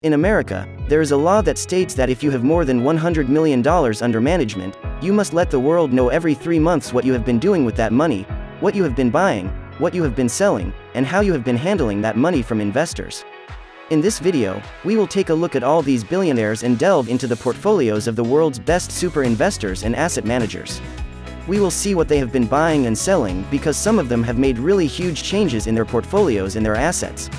In America, there is a law that states that if you have more than $100 million under management, you must let the world know every 3 months what you have been doing with that money, what you have been buying, what you have been selling, and how you have been handling that money from investors. In this video, we will take a look at all these billionaires and delve into the portfolios of the world's best super investors and asset managers. We will see what they have been buying and selling because some of them have made really huge changes in their portfolios and their assets.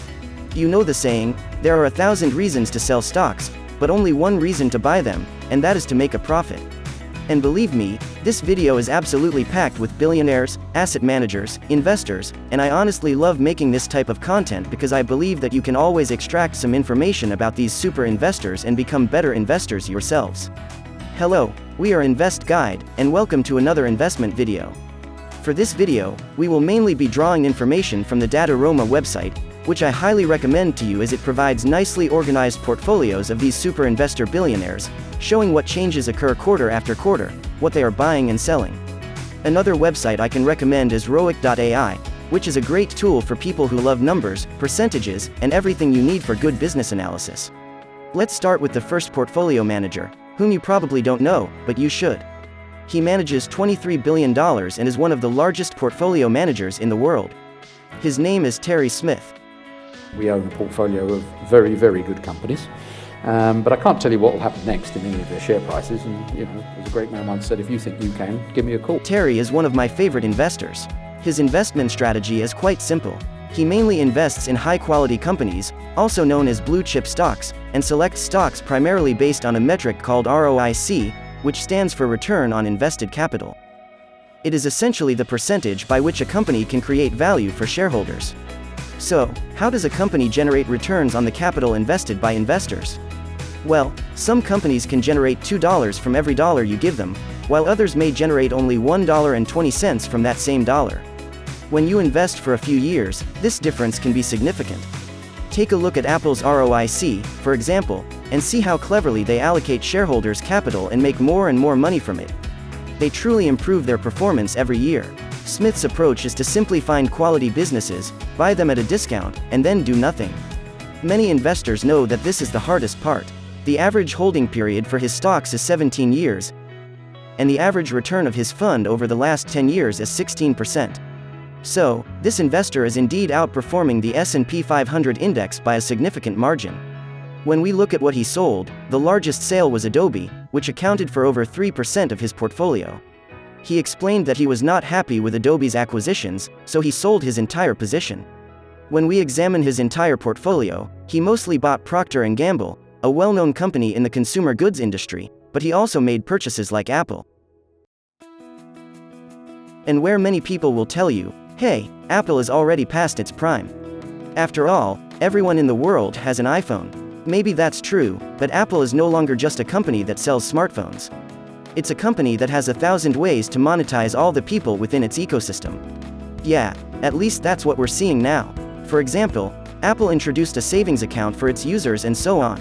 You know the saying, there are 1,000 reasons to sell stocks, but only one reason to buy them, and that is to make a profit. And believe me, this video is absolutely packed with billionaires, asset managers, investors, and I honestly love making this type of content because I believe that you can always extract some information about these super investors and become better investors yourselves. Hello, we are Invest Guide, and welcome to another investment video. For this video, we will mainly be drawing information from the Dataroma website, which I highly recommend to you as it provides nicely organized portfolios of these super investor billionaires, showing what changes occur quarter after quarter, what they are buying and selling. Another website I can recommend is ROIC.ai, which is a great tool for people who love numbers, percentages, and everything you need for good business analysis. Let's start with the first portfolio manager, whom you probably don't know, but you should. He manages $23 billion and is one of the largest portfolio managers in the world. His name is Terry Smith. We own a portfolio of very, very good companies, but I can't tell you what will happen next in any of their share prices. And as a great man once said, if you think you can, give me a call. Terry is one of my favorite investors. His investment strategy is quite simple. He mainly invests in high-quality companies, also known as blue-chip stocks, and selects stocks primarily based on a metric called ROIC, which stands for Return on Invested Capital. It is essentially the percentage by which a company can create value for shareholders. So, how does a company generate returns on the capital invested by investors? Well, some companies can generate $2 from every dollar you give them, while others may generate only $1.20 from that same dollar. When you invest for a few years, this difference can be significant. Take a look at Apple's ROIC, for example, and see how cleverly they allocate shareholders' capital and make more and more money from it. They truly improve their performance every year. Smith's approach is to simply find quality businesses, buy them at a discount, and then do nothing. Many investors know that this is the hardest part. The average holding period for his stocks is 17 years, and the average return of his fund over the last 10 years is 16%. So, this investor is indeed outperforming the S&P 500 index by a significant margin. When we look at what he sold, the largest sale was Adobe, which accounted for over 3% of his portfolio. He explained that he was not happy with Adobe's acquisitions, so he sold his entire position. When we examine his entire portfolio, he mostly bought Procter & Gamble, a well-known company in the consumer goods industry, but he also made purchases like Apple. And where many people will tell you, hey, Apple is already past its prime. After all, everyone in the world has an iPhone. Maybe that's true, but Apple is no longer just a company that sells smartphones. It's a company that has 1,000 ways to monetize all the people within its ecosystem. Yeah, at least that's what we're seeing now. For example, Apple introduced a savings account for its users and so on.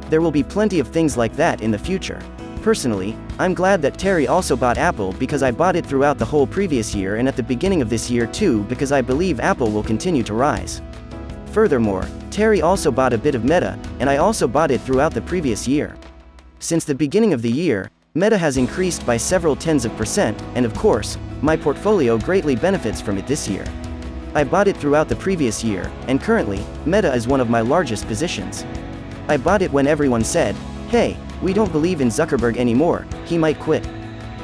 There will be plenty of things like that in the future. Personally, I'm glad that Terry also bought Apple because I bought it throughout the whole previous year and at the beginning of this year too because I believe Apple will continue to rise. Furthermore, Terry also bought a bit of Meta, and I also bought it throughout the previous year. Since the beginning of the year, Meta has increased by several tens of percent, and of course, my portfolio greatly benefits from it this year. I bought it throughout the previous year, and currently, Meta is one of my largest positions. I bought it when everyone said, hey, we don't believe in Zuckerberg anymore, he might quit.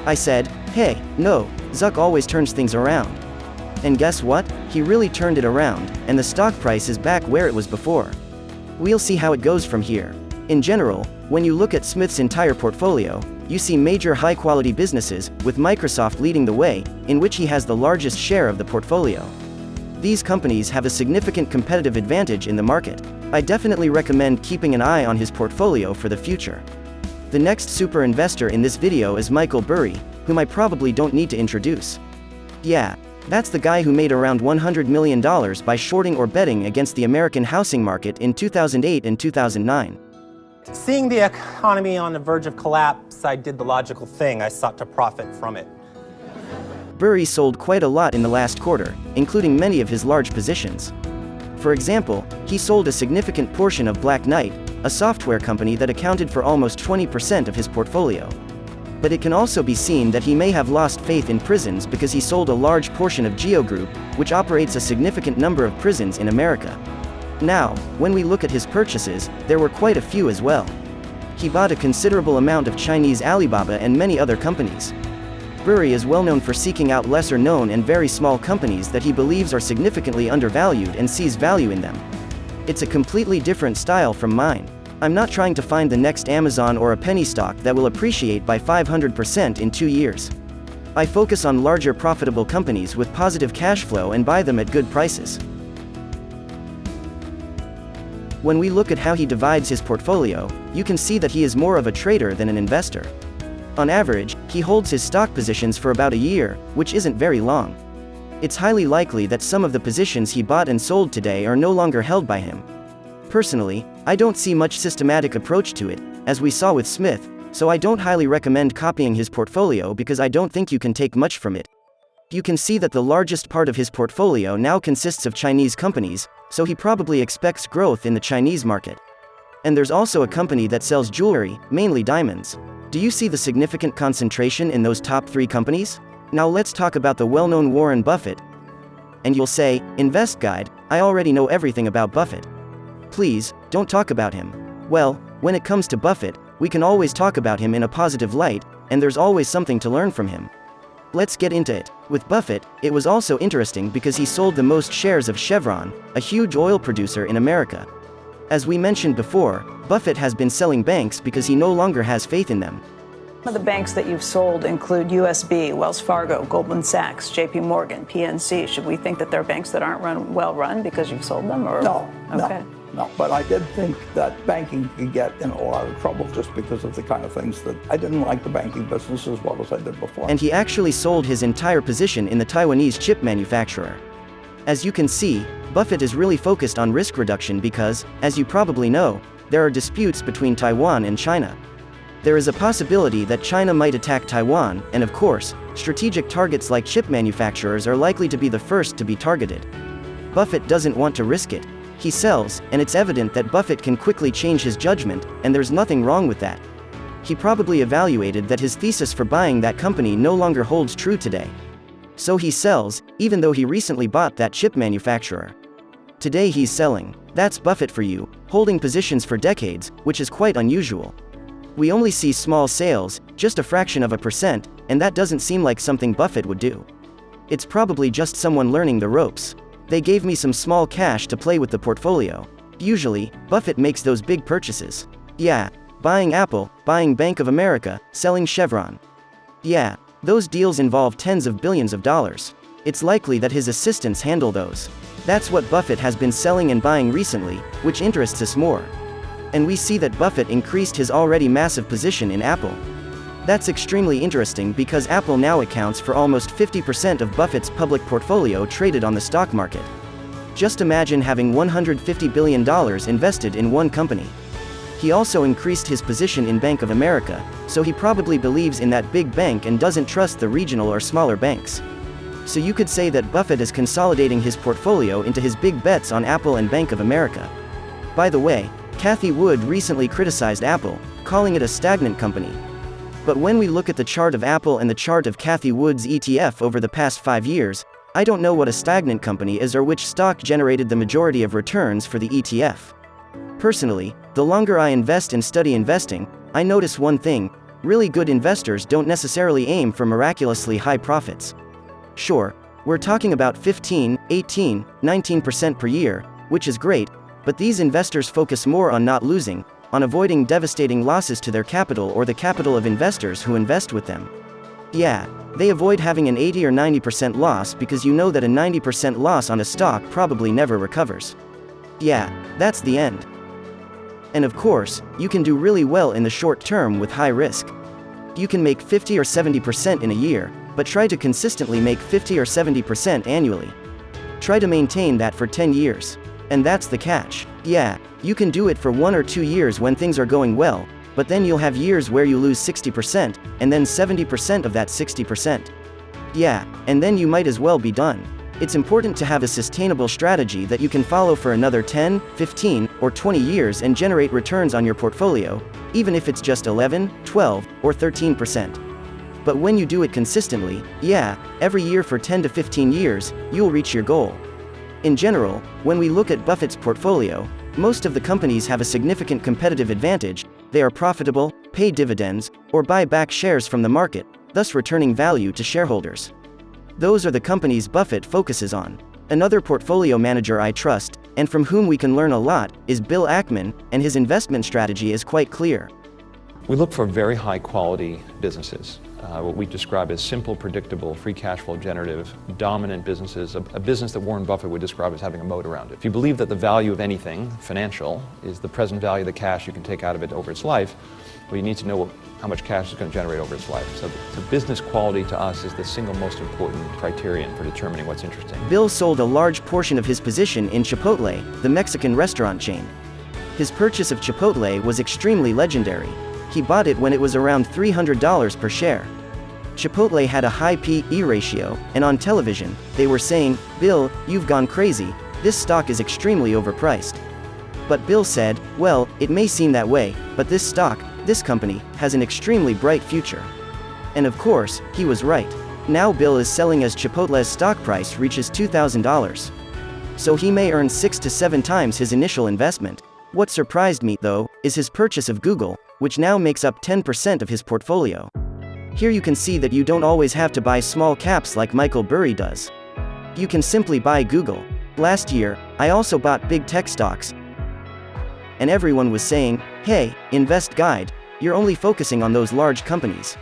I said, hey, no, Zuck always turns things around. And guess what? He really turned it around, and the stock price is back where it was before. We'll see how it goes from here. In general, when you look at Smith's entire portfolio, you see major high-quality businesses, with Microsoft leading the way, in which he has the largest share of the portfolio. These companies have a significant competitive advantage in the market. I definitely recommend keeping an eye on his portfolio for the future. The next super investor in this video is Michael Burry, whom I probably don't need to introduce. Yeah, that's the guy who made around $100 million by shorting or betting against the American housing market in 2008 and 2009. Seeing the economy on the verge of collapse, I did the logical thing. I sought to profit from it. Burry sold quite a lot in the last quarter, including many of his large positions. For example, he sold a significant portion of Black Knight, a software company that accounted for almost 20% of his portfolio. But it can also be seen that he may have lost faith in prisons because he sold a large portion of Geo Group, which operates a significant number of prisons in America. Now, when we look at his purchases, there were quite a few as well. He bought a considerable amount of Chinese Alibaba and many other companies. Burry is well known for seeking out lesser known and very small companies that he believes are significantly undervalued and sees value in them. It's a completely different style from mine. I'm not trying to find the next Amazon or a penny stock that will appreciate by 500% in 2 years. I focus on larger profitable companies with positive cash flow and buy them at good prices. When we look at how he divides his portfolio, you can see that he is more of a trader than an investor. On average, he holds his stock positions for about a year, which isn't very long. It's highly likely that some of the positions he bought and sold today are no longer held by him. Personally, I don't see much systematic approach to it, as we saw with Smith, so I don't highly recommend copying his portfolio because I don't think you can take much from it. You can see that the largest part of his portfolio now consists of Chinese companies, so he probably expects growth in the Chinese market. And there's also a company that sells jewelry, mainly diamonds. Do you see the significant concentration in those top 3 companies? Now let's talk about the well-known Warren Buffett. And you'll say, Invest Guide, I already know everything about Buffett. Please, don't talk about him. Well, when it comes to Buffett, we can always talk about him in a positive light, and there's always something to learn from him. Let's get into it. With Buffett, it was also interesting because he sold the most shares of Chevron, a huge oil producer in America. As we mentioned before, Buffett has been selling banks because he no longer has faith in them. Some of the banks that you've sold include USB, Wells Fargo, Goldman Sachs, JP Morgan, PNC. Should we think that they're banks that aren't well run because you've sold them? Or? No, Okay. no. But I did think that banking could get in a lot of trouble just because of the kind of things that I didn't like the banking business as well as I did before. And he actually sold his entire position in the Taiwanese chip manufacturer. As you can see, Buffett is really focused on risk reduction because, as you probably know, there are disputes between Taiwan and China. There is a possibility that China might attack Taiwan, and of course, strategic targets like chip manufacturers are likely to be the first to be targeted. Buffett doesn't want to risk it. He sells, and it's evident that Buffett can quickly change his judgment, and there's nothing wrong with that. He probably evaluated that his thesis for buying that company no longer holds true today. So he sells, even though he recently bought that chip manufacturer. Today he's selling. That's Buffett for you, holding positions for decades, which is quite unusual. We only see small sales, just a fraction of a percent, and that doesn't seem like something Buffett would do. It's probably just someone learning the ropes. They gave me some small cash to play with the portfolio. Usually, Buffett makes those big purchases. Yeah, buying Apple, buying Bank of America, selling Chevron. Yeah, those deals involve tens of billions of dollars. It's likely that his assistants handle those. That's what Buffett has been selling and buying recently, which interests us more. And we see that Buffett increased his already massive position in Apple. That's extremely interesting because Apple now accounts for almost 50% of Buffett's public portfolio traded on the stock market. Just imagine having $150 billion invested in one company. He also increased his position in Bank of America, so he probably believes in that big bank and doesn't trust the regional or smaller banks. So you could say that Buffett is consolidating his portfolio into his big bets on Apple and Bank of America. By the way, Cathie Wood recently criticized Apple, calling it a stagnant company. But when we look at the chart of Apple and the chart of Cathie Wood's ETF over the past 5 years, I don't know what a stagnant company is or which stock generated the majority of returns for the ETF. Personally, the longer I invest and study investing, I notice one thing: really good investors don't necessarily aim for miraculously high profits. Sure, we're talking about 15, 18, 19% per year, which is great, but these investors focus more on not losing, on avoiding devastating losses to their capital or the capital of investors who invest with them. Yeah, they avoid having an 80 or 90% loss because you know that a 90% loss on a stock probably never recovers. Yeah, that's the end. And of course, you can do really well in the short term with high risk. You can make 50 or 70% in a year, but try to consistently make 50 or 70% annually. Try to maintain that for 10 years. And that's the catch. Yeah, you can do it for 1 or 2 years when things are going well, but then you'll have years where you lose 60%, and then 70% of that 60%. Yeah, and then you might as well be done. It's important to have a sustainable strategy that you can follow for another 10, 15, or 20 years and generate returns on your portfolio, even if it's just 11, 12, or 13%. But when you do it consistently, every year for 10 to 15 years, you'll reach your goal. In general, when we look at Buffett's portfolio, most of the companies have a significant competitive advantage. They are profitable, pay dividends, or buy back shares from the market, thus returning value to shareholders. Those are the companies Buffett focuses on. Another portfolio manager I trust, and from whom we can learn a lot, is Bill Ackman, and his investment strategy is quite clear. We look for very high quality businesses, what we describe as simple, predictable, free cash flow generative, dominant businesses, a business that Warren Buffett would describe as having a moat around it. If you believe that the value of anything financial is the present value of the cash you can take out of it over its life, well, you need to know how much cash it's going to generate over its life. So the business quality to us is the single most important criterion for determining what's interesting. Bill sold a large portion of his position in Chipotle, the Mexican restaurant chain. His purchase of Chipotle was extremely legendary. He bought it when it was around $300 per share. Chipotle had a high P/E ratio, and on television, they were saying, "Bill, you've gone crazy, this stock is extremely overpriced." But Bill said, "Well, it may seem that way, but this stock, this company, has an extremely bright future." And of course, he was right. Now Bill is selling as Chipotle's stock price reaches $2,000. So he may earn 6 to 7 times his initial investment. What surprised me, though, is his purchase of Google, which now makes up 10% of his portfolio. Here you can see that you don't always have to buy small caps like Michael Burry does. You can simply buy Google. Last year, I also bought big tech stocks, and everyone was saying, "Hey, Invest Guide, you're only focusing on those large companies.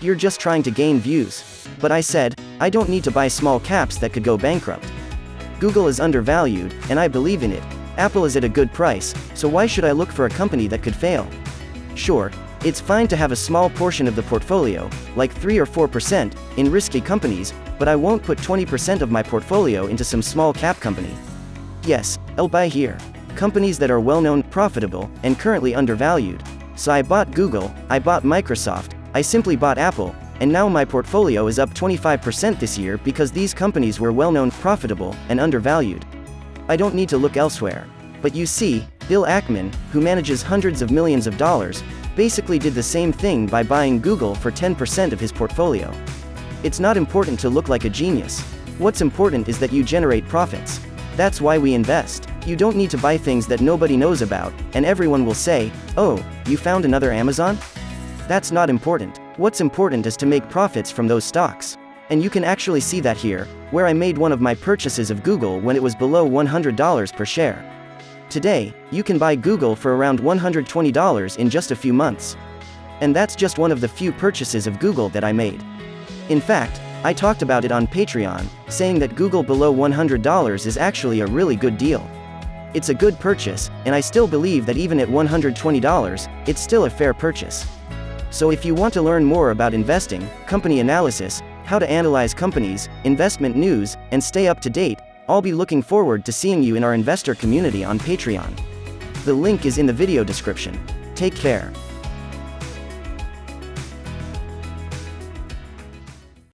You're just trying to gain views." But I said, I don't need to buy small caps that could go bankrupt. Google is undervalued, and I believe in it. Apple is at a good price, so why should I look for a company that could fail? Sure, it's fine to have a small portion of the portfolio, like 3 or 4%, in risky companies, but I won't put 20% of my portfolio into some small cap company. Yes, I'll buy here companies that are well-known, profitable, and currently undervalued. So I bought Google, I bought Microsoft, I simply bought Apple, and now my portfolio is up 25% this year because these companies were well-known, profitable, and undervalued. I don't need to look elsewhere. But you see, Bill Ackman, who manages hundreds of millions of dollars, basically did the same thing by buying Google for 10% of his portfolio. It's not important to look like a genius. What's important is that you generate profits. That's why we invest. You don't need to buy things that nobody knows about, and everyone will say, "Oh, you found another Amazon?" That's not important. What's important is to make profits from those stocks. And you can actually see that here, where I made one of my purchases of Google when it was below $100 per share. Today, you can buy Google for around $120 in just a few months. And that's just one of the few purchases of Google that I made. In fact, I talked about it on Patreon, saying that Google below $100 is actually a really good deal. It's a good purchase, and I still believe that even at $120, it's still a fair purchase. So if you want to learn more about investing, company analysis, how to analyze companies, investment news, and stay up to date, I'll be looking forward to seeing you in our investor community on Patreon. The link is in the video description. Take care.